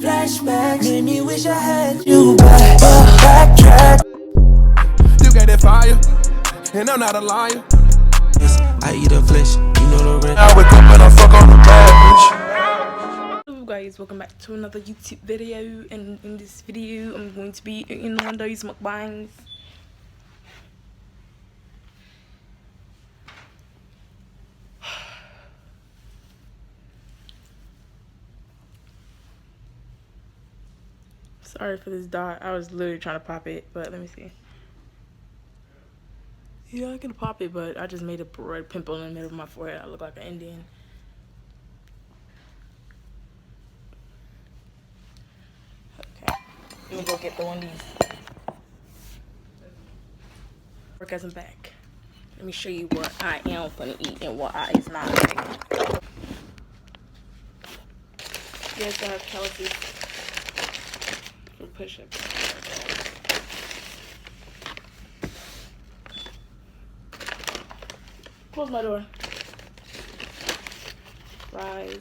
Flashbacks made me wish I had you back. Backtrack. You got that fire, and I'm not a liar. I eat a flesh, you know the rest. I wake up and I fuck on the bad bitch. Hello guys, welcome back to another YouTube video, and in this video I'm going to be eating Wendy's mukbangs. Sorry for this dot, I was literally trying to pop it, but let me see. Yeah, I can pop it, but I just made a red pimple in the middle of my forehead. I look like an Indian. Okay, let me go get the Wendy's. Work as I'm back. Let me show you what I am gonna eat and what I is not. Yes, I have calluses for push-ups. Close my door. Fries.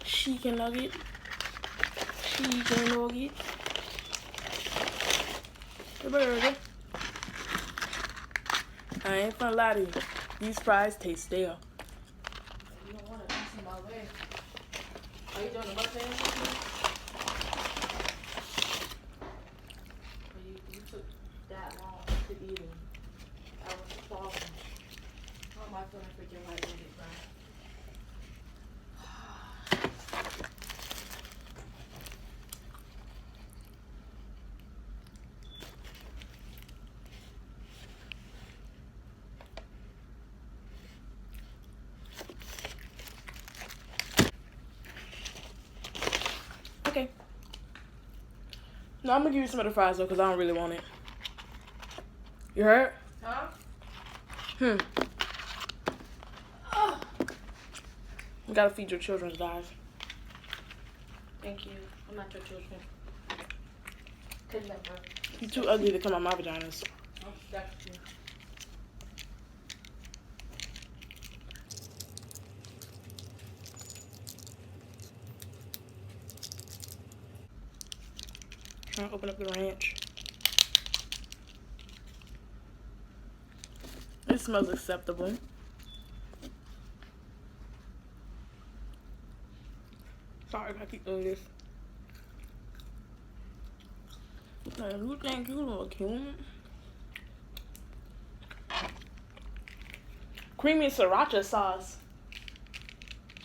Chicken nugget. Chicken nugget. The burger. I ain't gonna lie to you. These fries taste stale. You don't want to eat some my way. Are you doing the mukbang? You took that long to eat them. That was the problem. How am I feeling freaking right with it, bro? Okay. No, I'm gonna give you some of the fries though, because I don't really want it. You heard? Huh? You gotta feed your children, guys. Thank you. I'm not your children. You're too ugly to come out my vaginas. Oh, that's true. Trying to open up the ranch. It smells acceptable. Sorry if I keep doing this. Man, you think you look cute? Creamy sriracha sauce.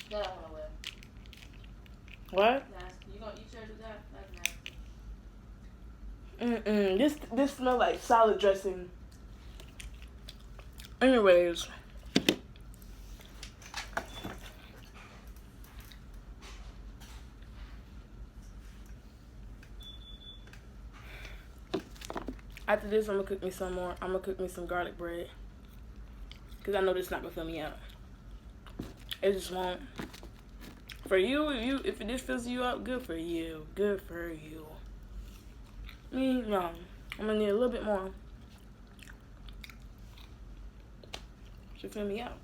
That I wanna wear. What? Nasty. You gonna eat yours with that? That's nasty. This smells like salad dressing. Anyways. After this, I'm gonna cook me some more. I'm gonna cook me some garlic bread. Because I know this is not gonna fill me out. It just won't. For you, if this fills you up, good for you. Good for you. Me, no. I'm gonna need a little bit more to fill me out.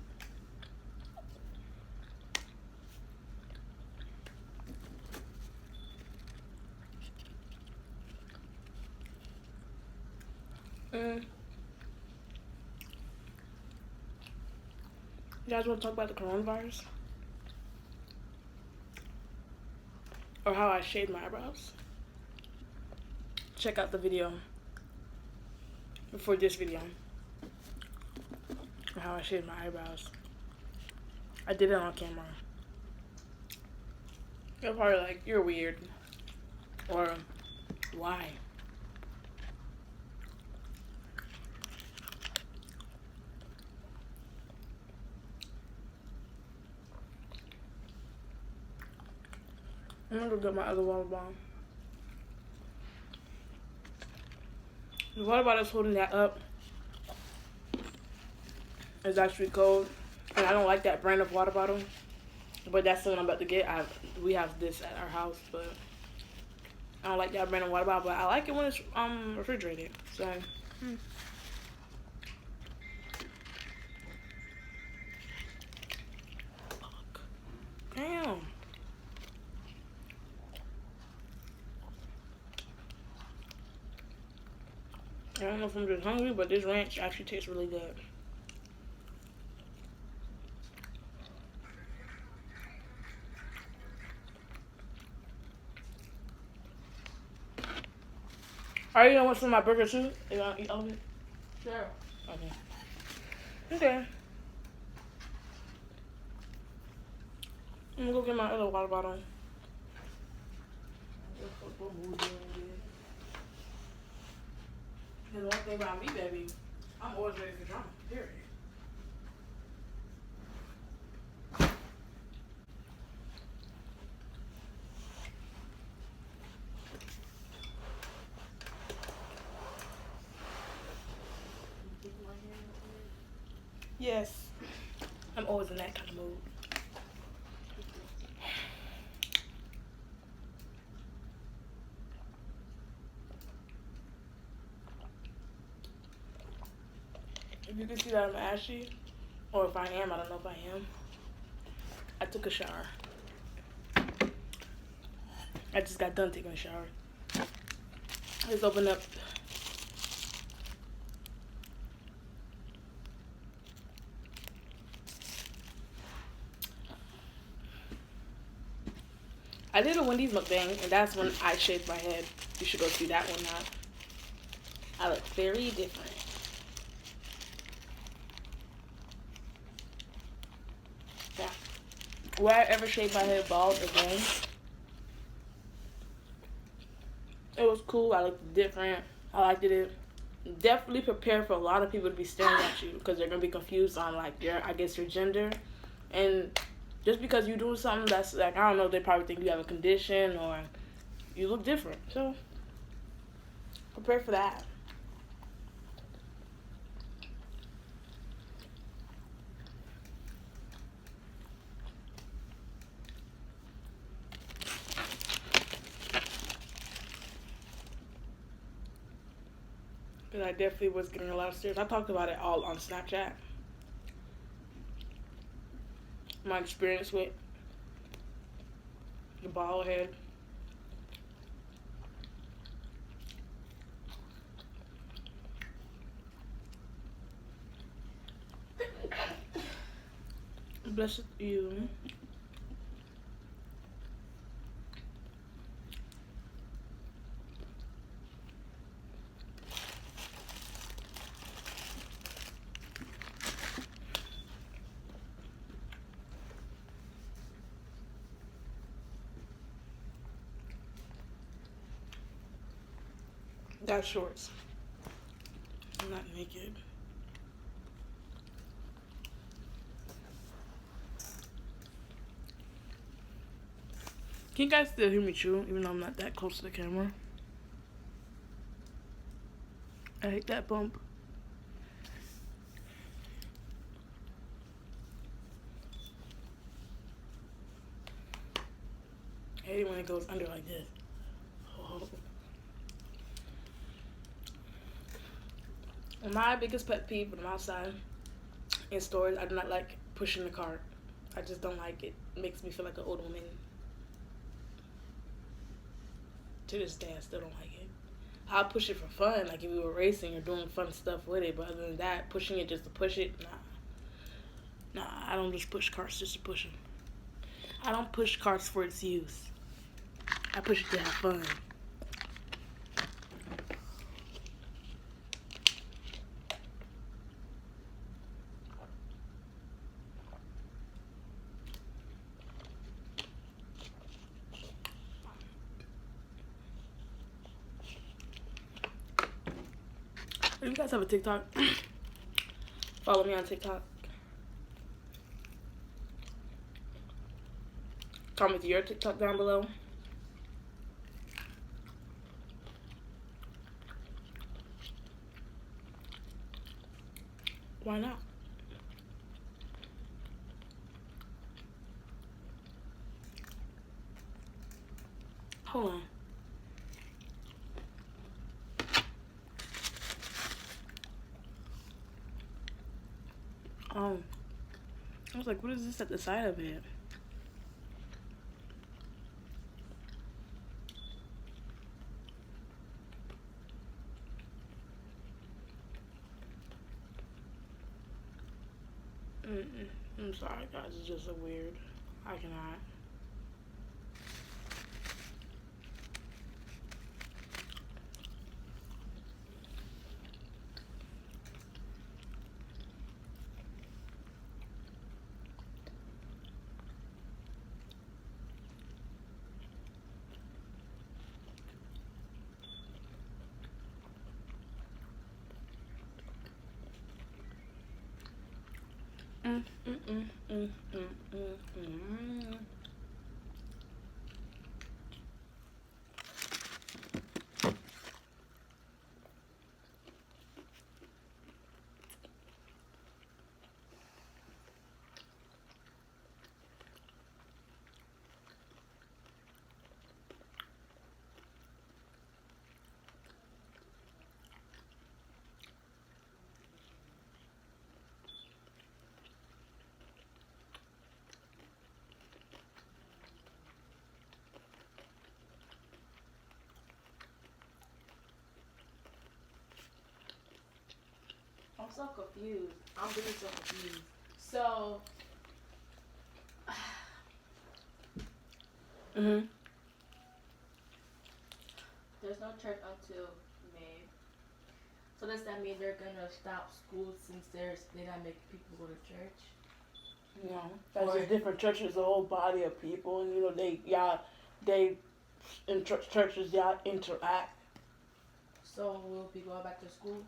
You guys want to talk about the coronavirus? Or how I shaved my eyebrows? Check out the video before this video. Or how I shaved my eyebrows. I did it on camera. You're probably like, you're weird. Or, why? I'm gonna go get my other water bottle. The water bottle that's holding that up is actually cold, and I don't like that brand of water bottle. But that's what I'm about to get. We have this at our house, but I don't like that brand of water bottle. But I like it when it's refrigerated. So. Damn. I don't know if I'm just hungry, but this ranch actually tastes really good. Are you gonna want some of my burger too? You gonna eat all of it? Sure. Okay. Okay. I'm gonna go get my other water bottle. And one thing about me, baby, I'm always ready for drama. Period. Yes. I'm always in that kind of mood. If you can see that I'm ashy, or if I am, I don't know if I am. I took a shower. I just got done taking a shower. Let's open up. I did a Wendy's mukbang, and that's when I shaved my head. You should go see that one now. I look very different. Yeah. Will I ever shave my head bald again? It was cool. I looked different. I liked it. Definitely prepare for a lot of people to be staring at you because they're gonna be confused on like your gender, and just because you do something that's like, I don't know, they probably think you have a condition or you look different. So prepare for that. Because I definitely was getting a lot of stares. I talked about it all on Snapchat. My experience with the bald head. Bless you. That's shorts. I'm not naked. Can you guys still hear me chew, even though I'm not that close to the camera? I hate that bump. I hate it when it goes under like this. Oh. My biggest pet peeve when I'm outside in stores, I do not like pushing the cart. I just don't like it. It makes me feel like an old woman. To this day, I still don't like it. I'll push it for fun, like if we were racing or doing fun stuff with it, but other than that, pushing it just to push it, nah. Nah, I don't just push carts just to push them. I don't push carts for its use. I push it to have fun. If you guys have a TikTok, follow me on TikTok. Comment your TikTok down below. Why not? Hold on. I was like, what is this at the side of it? I'm sorry, guys. It's just a weird. I cannot. I'm so confused. I'm really so confused. So, there's no church until May. So does that mean they're gonna stop school since they're not making people go to church? No, that's just different churches. A whole body of people, and you know they in churches y'all interact. So we'll be going back to school.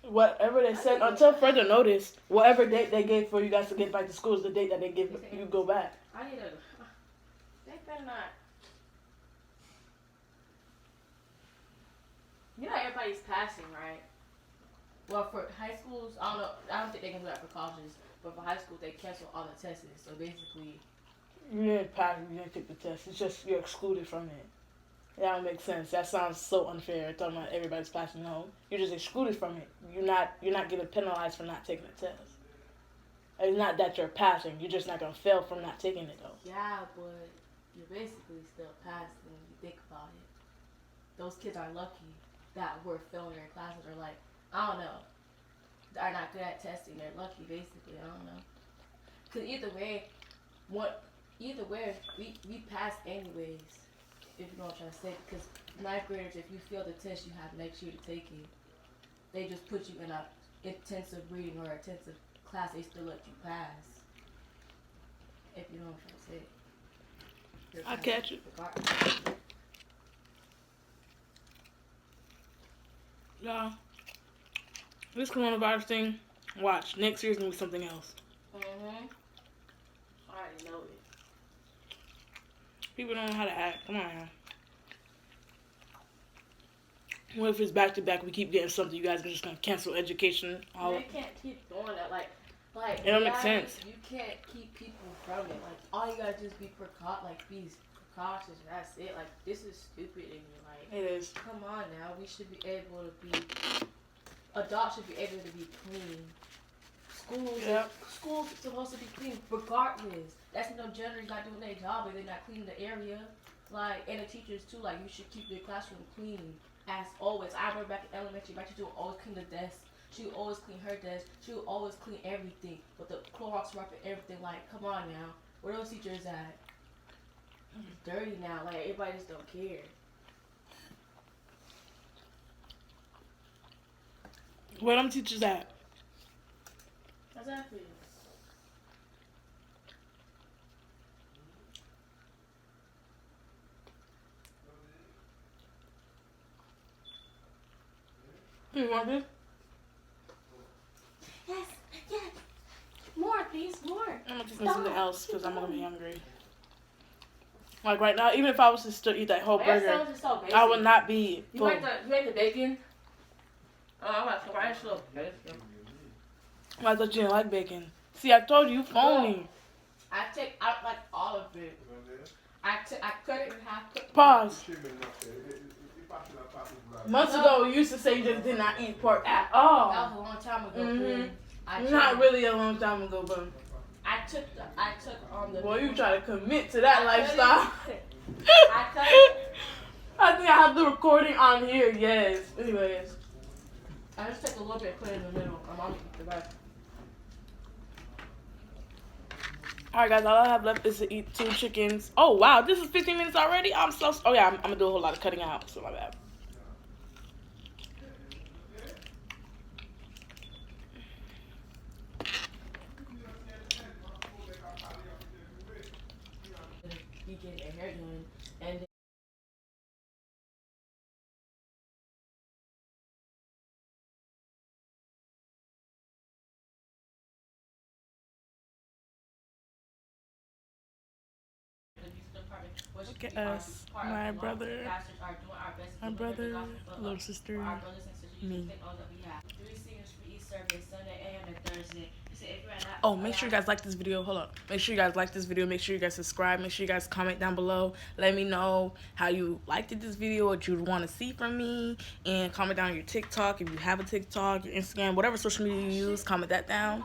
Whatever they said, until further notice, whatever date they gave for you guys to get back to school is the date that they give you go back. I need to. They better not. You know everybody's passing, right? Well, for high schools, I don't know. I don't think they can do that for colleges, but for high school, they cancel all the tests. So basically, you didn't pass. You didn't take the test. It's just you're excluded from it. That don't make sense. That sounds so unfair. Talking about everybody's passing home, you're just excluded from it. You're not getting penalized for not taking the test. It's not that you're passing. You're just not gonna fail from not taking it though. Yeah, but you're basically still passing when you think about it. Those kids are lucky that we're failing their classes, or like I don't know, are not good at testing. They're lucky, basically. I don't know. Cause either way, we pass anyways. If you know what I'm trying to say, because 9th graders, if you fail the test, you have next year to take it. They just put you in a intensive reading or intensive class. They still let you pass. If you know what I'm trying to say. I catch it. Yeah. This coronavirus thing, watch. Next year's gonna be something else. I already know it. People don't know how to act. Come on now. What if it's back to back? We keep getting something. You guys are just gonna cancel education. You can't keep doing that. Like it don't make sense. You can't keep people from it. Like all you gotta do is be precautious. That's it. Like this is stupid in you. Like it is. Come on now. We should be able to be. Adults should be able to be clean. Schools are supposed to be clean regardless. That's no janitor's not doing their job if they're not cleaning the area. Like, and the teachers too, like you should keep your classroom clean as always. I remember back in elementary, my teacher would always clean the desk. She would always clean her desk. She would always clean everything. With the Clorox wipe and everything. Like, come on now. Where those teachers at? It's dirty now. Like everybody just don't care. Where them teachers at? Exactly. You want this? Yes. More, please, more. I'm gonna just get something else because I'm gonna be hungry. Like right now, even if I was to still eat that whole burger, so I would not be full. You like the bacon? Oh, I'm about to try this little bacon. I thought you didn't like bacon. See, I told you, phony. I take out like all of it. I cut it in half. Pause. Months ago, you used to say you just did not eat pork at all. That was a long time ago. Not really a long time ago, but I took the. Boy, you try to commit to that lifestyle. I cut it. I think I have the recording on here. Yes. Anyways, I just take a little bit, put it in the middle. I'm gonna eat the rest. Alright guys, all I have left is to eat 2 chickens. Oh wow, this is 15 minutes already? Oh yeah, I'm gonna do a whole lot of cutting out, so my bad. You get your hair done, and then look at us, my brother, little sister, me. Oh, make sure you guys like this video. Hold up. Make sure you guys like this video. Make sure you guys subscribe. Make sure you guys comment down below. Let me know how you liked this video, what you want to see from me, and comment down your TikTok if you have a TikTok, your Instagram, whatever social media you use. Comment that down.